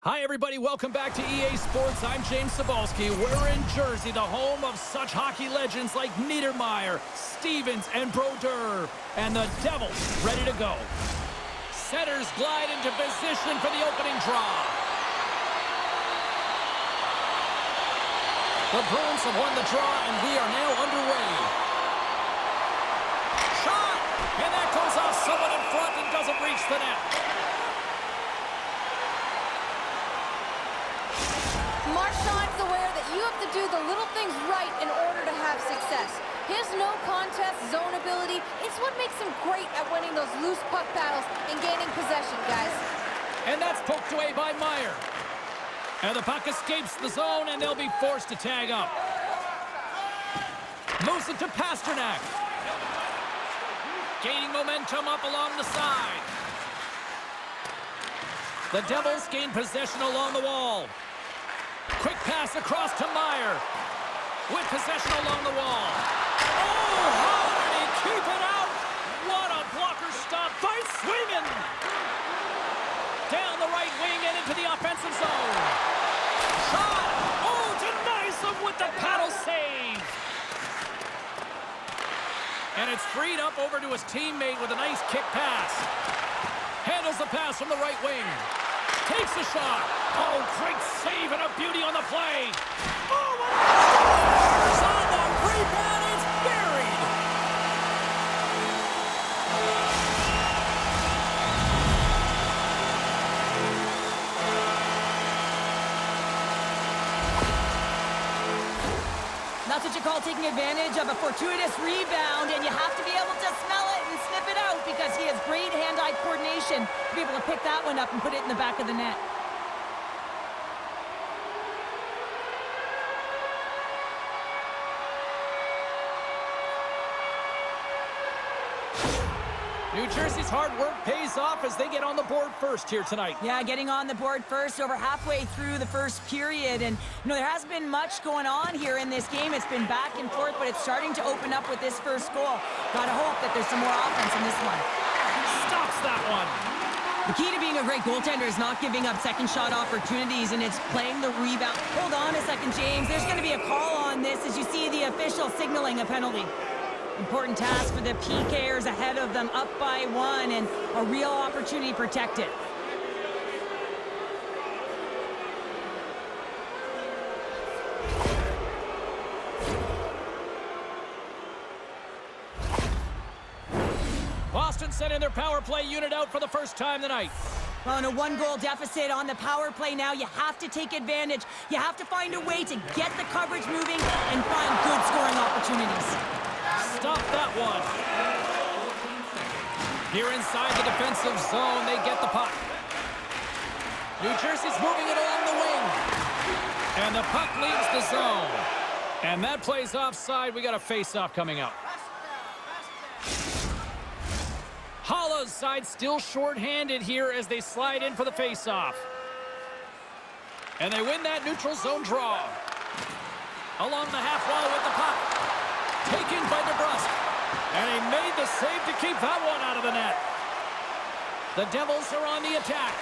Hi, everybody. Welcome back to EA Sports. I'm James Cebulski. We're in Jersey, the home of such hockey legends like Niedermeyer, Stevens, and Brodeur. And the Devils ready to go. Setters glide into position for the opening draw. The Bruins have won the draw, and we are now underway. Shot! And that goes off someone in front and doesn't reach the net. Marchand's aware that you have to do the little things right in order to have success. His no-contest zone ability is what makes him great at winning those loose puck battles and gaining possession, guys. And that's poked away by Meyer. And the puck escapes the zone, and they'll be forced to tag up. Moves it to Pasternak. Gaining momentum up along the side. The Devils gain possession along the wall. Quick pass across to Meyer. With possession along the wall. Oh, how did he keep it out? What a blocker stop by Swayman. Down the right wing and into the offensive zone. Shot. Oh, denies him with the paddle save. And it's freed up over to his teammate with a nice kick pass. Handles the pass from the right wing. Takes a shot. Oh, great save and a beauty on the play. Oh, what a scores on the rebound. It's buried. That's what you call taking advantage of a fortuitous rebound, and you have to be able to smell it and sniff it out because he has great hand-eye coordination to be able to pick that one up and put it in the back of the net. New Jersey's hard work pays off as they get on the board first here tonight. Yeah, getting on the board first over halfway through the first period. And, there hasn't been much going on here in this game. It's been back and forth, but it's starting to open up with this first goal. Gotta hope that there's some more offense in this one. Stops that one. The key to being a great goaltender is not giving up second shot opportunities, and it's playing the rebound. Hold on a second, James. There's going to be a call on this as you see the official signaling a penalty. Important task for the PKers ahead of them, up by one, and a real opportunity protected. Boston sending their power play unit out for the first time tonight. On a one-goal deficit on the power play now, you have to take advantage. You have to find a way to get the coverage moving and find good scoring opportunities. Stop that one. Here inside the defensive zone, they get the puck. New Jersey's moving it along the wing. And the puck leaves the zone. And that plays offside. We got a face-off coming up. Hollow's side still short-handed here as they slide in for the face-off. And they win that neutral zone draw. Along the half wall with the puck. Taken by DeBrusque. And he made the save to keep that one out of the net. The Devils are on the attack.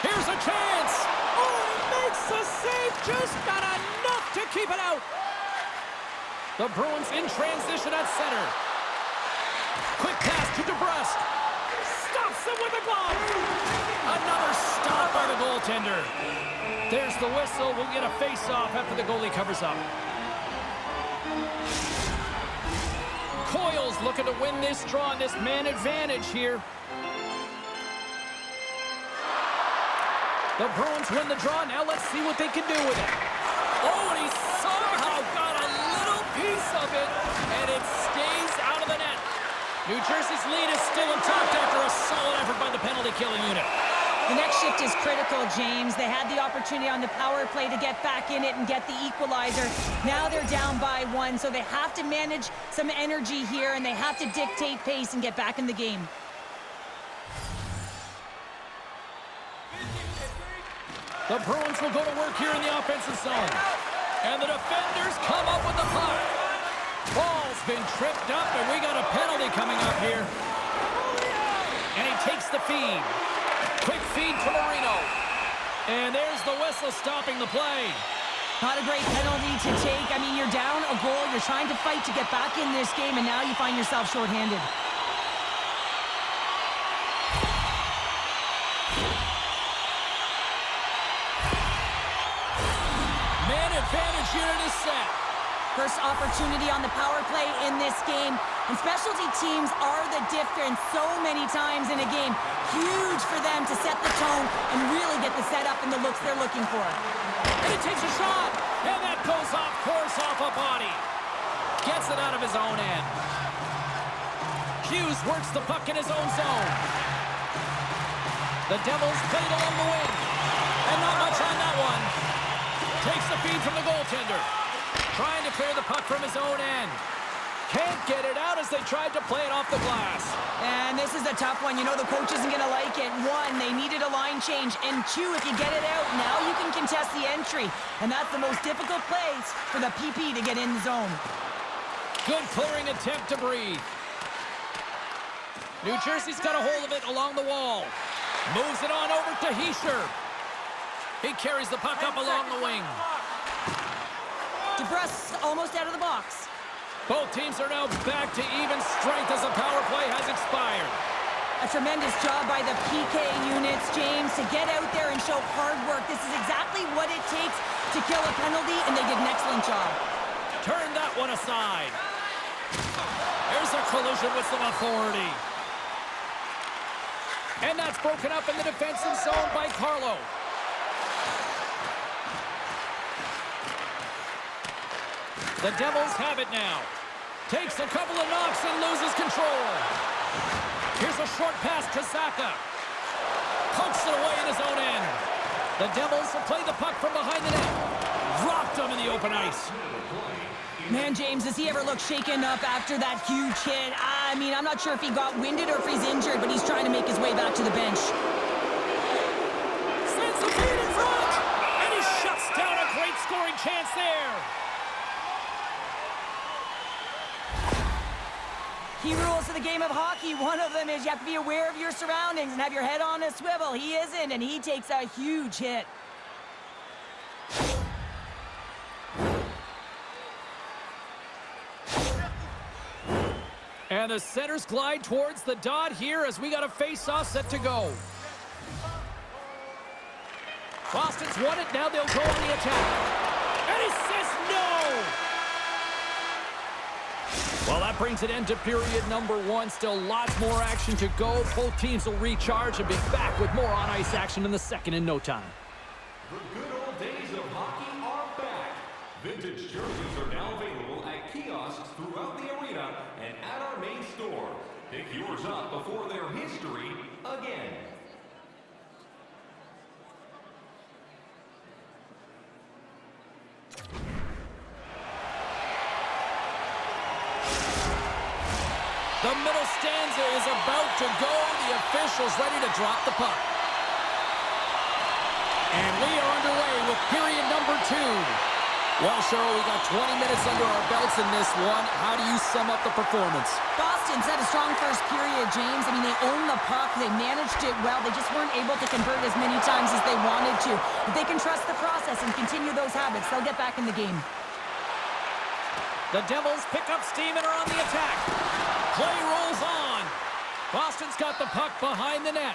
Here's a chance. Oh, he makes the save. Just not enough to keep it out. The Bruins in transition at center. Quick pass to DeBrusque. Stops him with a glove. Another stop by the goaltender. There's the whistle. We'll get a face-off after the goalie covers up. Coyle's looking to win this draw on this man advantage here. The Bruins win the draw. Now let's see what they can do with it. Oh, and he somehow got a little piece of it, and it stays out of the net. New Jersey's lead is still intact after a solid effort by the penalty-killing unit. The next shift is critical, James. They had the opportunity on the power play to get back in it and get the equalizer. Now they're down by one, so they have to manage some energy here, and they have to dictate pace and get back in the game. The Bruins will go to work here in the offensive zone. And the defenders come up with the puck. Ball's been tripped up, and we got a penalty coming up here. And he takes the feed. Quick feed to Marino. And there's the whistle stopping the play. Not a great penalty to take. I mean, you're down a goal. You're trying to fight to get back in this game, and now you find yourself shorthanded. Man advantage here in this set. First opportunity on the power play in this game. And specialty teams are the difference so many times in a game. Huge for them to set the tone and really get the setup and the looks they're looking for. And he takes a shot. And that goes off course off a body. Gets it out of his own end. Hughes works the puck in his own zone. The Devils played along the wing. And not much on that one. Takes the feed from the goaltender. Trying to clear the puck from his own end. Can't get it out as they tried to play it off the glass. And this is a tough one. You know the coach isn't going to like it. One, they needed a line change. And two, if you get it out, now you can contest the entry. And that's the most difficult place for the PP to get in the zone. Good clearing attempt to breathe. New Jersey's got a hold of it along the wall. Moves it on over to Heischer. He carries the puck up along the wing. DeBrusk almost out of the box. Both teams are now back to even strength as the power play has expired. A tremendous job by the PK units, James, to get out there and show hard work. This is exactly what it takes to kill a penalty, and they did an excellent job. Turn that one aside. There's a collision with some authority. And that's broken up in the defensive zone by Carlo. The Devils have it now. Takes a couple of knocks and loses control. Here's a short pass to Saka. Pokes it away in his own end. The Devils will play the puck from behind the net. Dropped him in the open ice. Man, James, does he ever look shaken up after that huge hit? I mean, I'm not sure if he got winded or if he's injured, but he's trying to make his way back to the bench. Sends the feed in front. And he shuts down a great scoring chance there. Key rules of the game of hockey. One of them is you have to be aware of your surroundings and have your head on a swivel. He isn't, and he takes a huge hit. And the centers glide towards the dot here as we got a face-off set to go. Boston's won it. Now they'll go on the attack. And he says no! Well, that brings an end to period number one. Still lots more action to go. Both teams will recharge and be back with more on-ice action in the second in no time. The good old days of hockey are back. Vintage jerseys are now available at kiosks throughout the arena and at our main store. Pick yours up before their history again. The middle stanza is about to go. The officials ready to drop the puck. And we are underway with period number two. Well, Cheryl, we got 20 minutes under our belts in this one. How do you sum up the performance? Boston's had a strong first period, James. I mean, they owned the puck. They managed it well. They just weren't able to convert as many times as they wanted to. If they can trust the process and continue those habits, they'll get back in the game. The Devils pick up steam and are on the attack. Play rolls on. Boston's got the puck behind the net.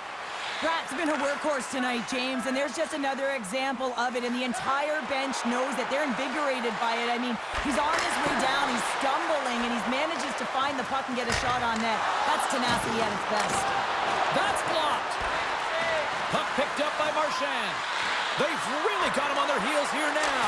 Pratt's been a workhorse tonight, James, and there's just another example of it, and the entire bench knows that they're invigorated by it. I mean, he's on his way down, he's stumbling, and he manages to find the puck and get a shot on net. That's tenacity at its best. That's blocked. Puck picked up by Marchand. They've really got him on their heels here now.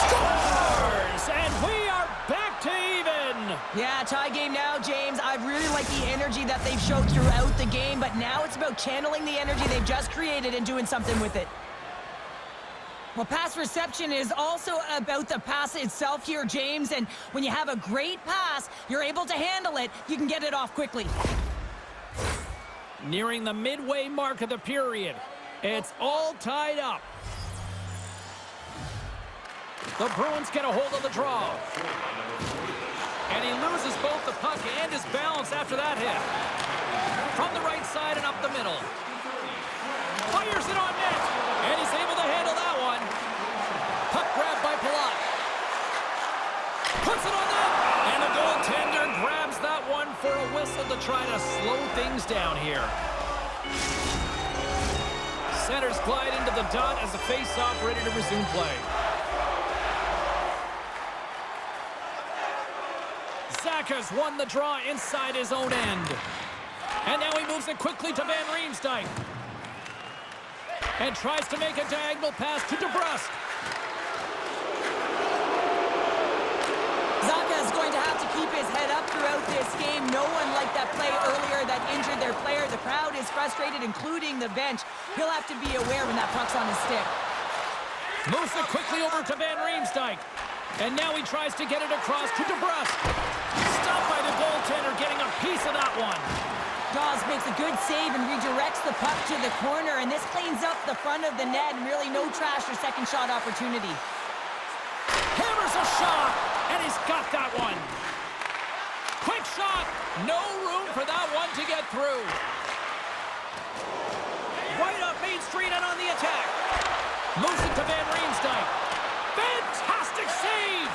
Scores! And we are back to even. Yeah, tie game now, James. I really like the energy that they've showed throughout the game, but now it's about channeling the energy they've just created and doing something with it. Well, pass reception is also about the pass itself here, James, and when you have a great pass, you're able to handle it, you can get it off quickly. Nearing the midway mark of the period. It's all tied up. The Bruins get a hold of the draw. And he loses both the puck and his balance after that hit. From the right side and up the middle. Fires it on net. And he's Puts it on net. And the goaltender grabs that one for a whistle to try to slow things down here. Centers glide into the dot as the face-off ready to resume play. Zaka's won the draw inside his own end. And now he moves it quickly to Van Riemsdyk. And tries to make a diagonal pass to DeBrusk. Zaka is going to have to keep his head up throughout this game. No one liked that play earlier that injured their player. The crowd is frustrated, including the bench. He'll have to be aware when that puck's on his stick. Moves it quickly over to Van Riemsdyk. And now he tries to get it across to DeBrusk. Stopped by the goaltender, getting a piece of that one. Dawes makes a good save and redirects the puck to the corner, and this cleans up the front of the net, and really no trash or second shot opportunity. Hammers a shot, and he's got that one. Quick shot, no room for that one to get through. Right up Main Street and on the attack. Moves it to Van Riemsdyk. Fantastic save!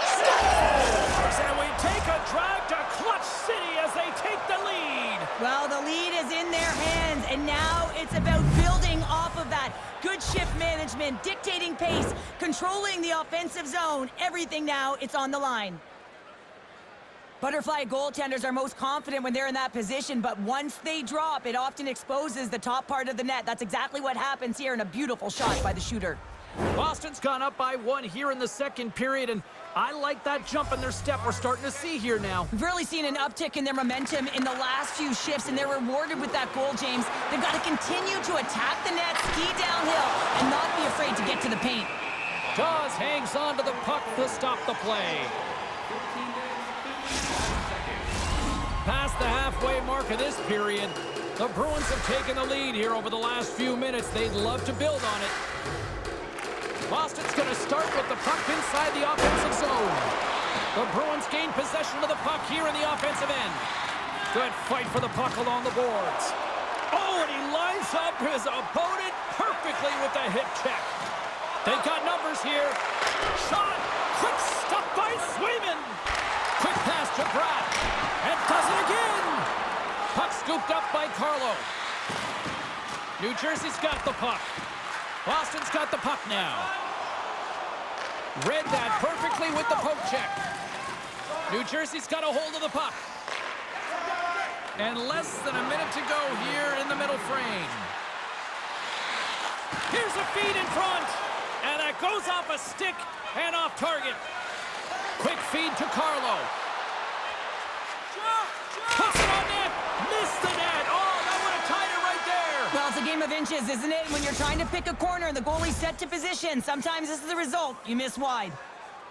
Scores! And we take a drive to Clutch City as they take the lead. Well, the lead is in their hands, and now it's about building off of that. Good shift management, dictating pace, controlling the offensive zone. Everything now, it's on the line. Butterfly goaltenders are most confident when they're in that position, but once they drop, it often exposes the top part of the net. That's exactly what happens here, and a beautiful shot by the shooter. Boston's gone up by one here in the second period, and I like that jump in their step we're starting to see here now. We've really seen an uptick in their momentum in the last few shifts, and they're rewarded with that goal, James. They've got to continue to attack the net, ski downhill, and not be afraid to get to the paint. Dawes hangs on to the puck to stop the play. Past the halfway mark of this period, the Bruins have taken the lead here over the last few minutes. They'd love to build on it. Boston's going to start with the puck inside the offensive zone. The Bruins gain possession of the puck here in the offensive end. Good fight for the puck along the boards. Oh, and he lines up his opponent perfectly with the hip check. They've got numbers here. Shot. Quick stop by Swayman. Quick pass to Pratt. And does it again. Puck scooped up by Carlo. New Jersey's got the puck. Boston's got the puck now. Read that perfectly with the poke check. New Jersey's got a hold of the puck. And less than a minute to go here in the middle frame. Here's a feed in front. And that goes off a stick and off target. Quick feed to Carlo. Puts it on net. Missed the net. Oh, that would have tied it right there. Well, it's a game of inches, isn't it? When you're trying to pick a corner and the goalie's set to position, sometimes this is the result. You miss wide.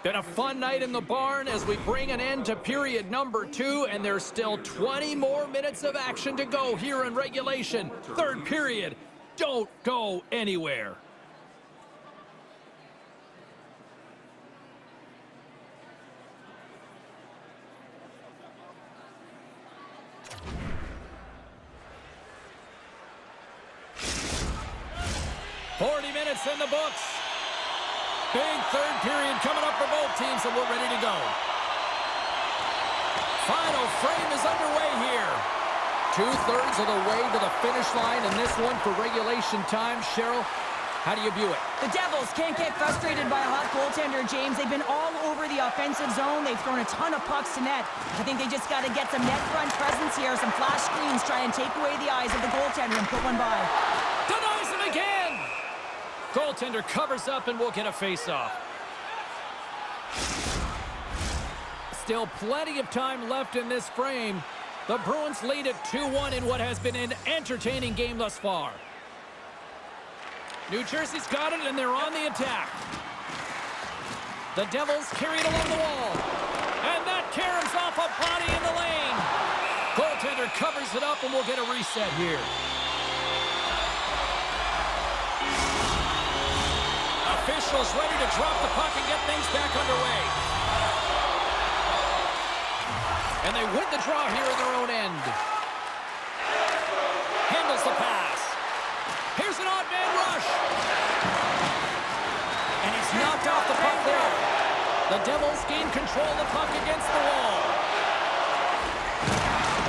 Been a fun night in the barn as we bring an end to period number 2, and there's still 20 more minutes of action to go here in regulation. Third period. Don't go anywhere. In the books. Big third period coming up for both teams, and we're ready to go. Final frame is underway here. 2/3 of the way to the finish line in this one for regulation time. Cheryl, how do you view it? The Devils can't get frustrated by a hot goaltender, James. They've been all over the offensive zone. They've thrown a ton of pucks to net. I think they just got to get some net front presence here, some flash screens, try and take away the eyes of the goaltender and put one by. Denies him again! Goaltender covers up and we'll get a face-off. Still plenty of time left in this frame. The Bruins lead at 2-1 in what has been an entertaining game thus far. New Jersey's got it and they're on the attack. The Devils carry it along the wall. And that caroms off a body in the lane. Goaltender covers it up and we'll get a reset here. Officials ready to drop the puck and get things back underway. And they win the draw here in their own end. Handles the pass. Here's an odd man rush. And he's knocked off the puck there. The Devils gain control of the puck against the wall.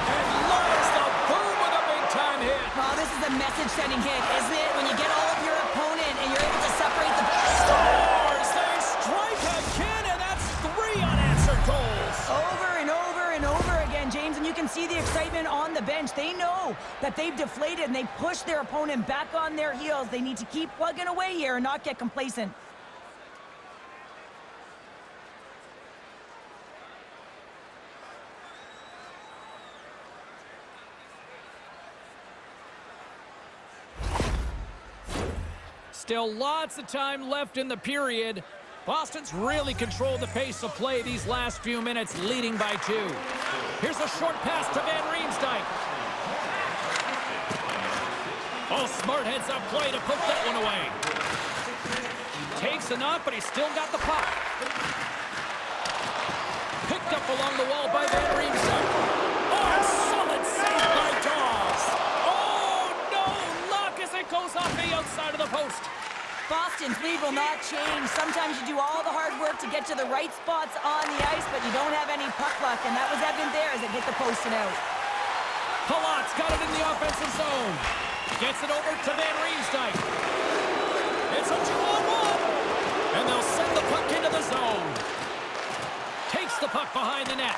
And lowers the boom with a big-time hit. Oh, this is a message-sending hit, isn't it? When you get all of your opponent and you're able to separate the... Scores! They strike again, and that's 3 unanswered goals. Over and over and over again, James, and you can see the excitement on the bench. They know that they've deflated, and they push their opponent back on their heels. They need to keep plugging away here and not get complacent. Still lots of time left in the period. Boston's really controlled the pace of play these last few minutes, leading by 2. Here's a short pass to Van Riemsdyk. Oh, smart heads-up play to put that one away. Takes a knock, but he's still got the puck. Picked up along the wall by Van Riemsdyk. Oh, solid save by Dawes. Oh, no, luck as it goes off the outside of the post. Boston's lead will not change. Sometimes you do all the hard work to get to the right spots on the ice, but you don't have any puck luck, and that was evident there as it hit the post and out. Palat's got it in the offensive zone. Gets it over to Van Riemsdyk. It's a 2-on-1, and they'll send the puck into the zone. Takes the puck behind the net.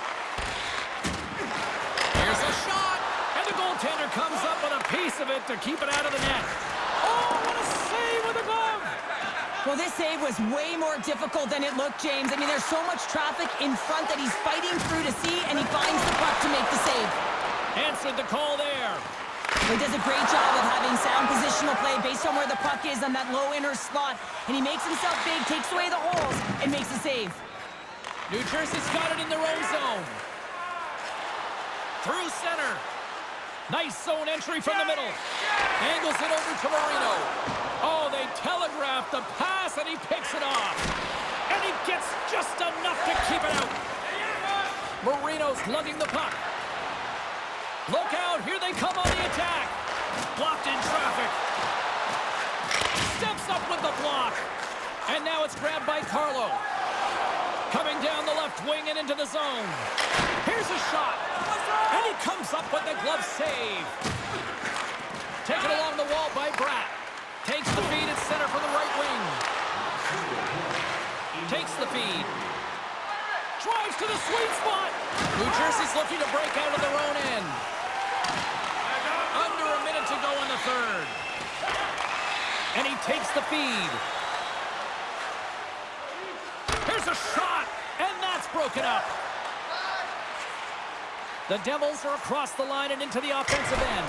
Here's a shot, and the goaltender comes up with a piece of it to keep it out of the net. Oh, what a save with a glove! Well, this save was way more difficult than it looked, James. I mean, there's so much traffic in front that he's fighting through to see, and he finds the puck to make the save. Answered the call there. He does a great job of having sound positional play based on where the puck is on that low inner slot, and he makes himself big, takes away the holes, and makes the save. New Jersey's got it in their own zone. Through center. Nice zone entry from the middle. Angles it over to Marino. Oh, they telegraphed the pass, and he picks it off. And he gets just enough to keep it out. Marino's lugging the puck. Look out, here they come on the attack. Blocked in traffic. Steps up with the block. And now it's grabbed by Carlo. Coming down the left wing and into the zone. Here's a shot. And he comes up with the glove save. Taken along the wall by Bratt. Takes the feed at center from the right wing. Takes the feed. Drives to the sweet spot. New Jersey's looking to break out of their own end. Under a minute to go in the third. And he takes the feed. Here's a shot, and that's broken up. The Devils are across the line and into the offensive end.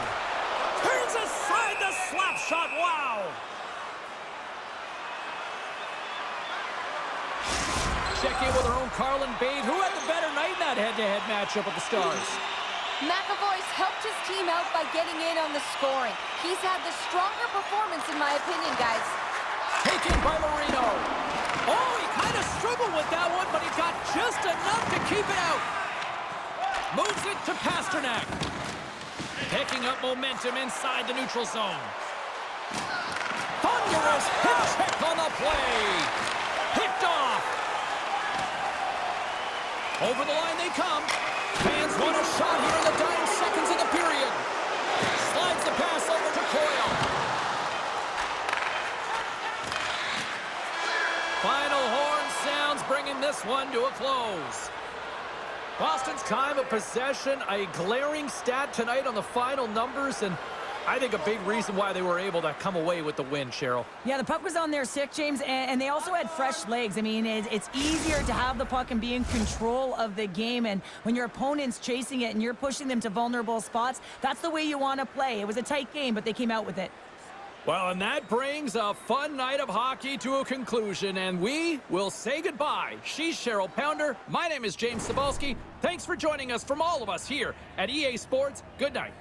Turns aside the slap shot, wow! Check in with our own Carlin Bade, who had the better night in that head-to-head matchup with the Stars. McAvoy's helped his team out by getting in on the scoring. He's had the stronger performance, in my opinion, guys. Taken by Marino. Oh, he kind of struggled with that one, but he got just enough to keep it out. Moves it to Pasternak. Picking up momentum inside the neutral zone. Thunderous hit check on the play. Picked off. Over the line they come. Fans want a shot here in the dying seconds of the period. Slides the pass over to Coyle. Final horn sounds, bringing this one to a close. Boston's time of possession, a glaring stat tonight on the final numbers, and I think a big reason why they were able to come away with the win, Cheryl. Yeah, the puck was on their stick, James, and they also had fresh legs. I mean, it's easier to have the puck and be in control of the game, and when your opponent's chasing it and you're pushing them to vulnerable spots, that's the way you want to play. It was a tight game, but they came out with it. Well, and that brings a fun night of hockey to a conclusion, and we will say goodbye. She's Cheryl Pounder. My name is James Cebulski. Thanks for joining us from all of us here at EA Sports. Good night.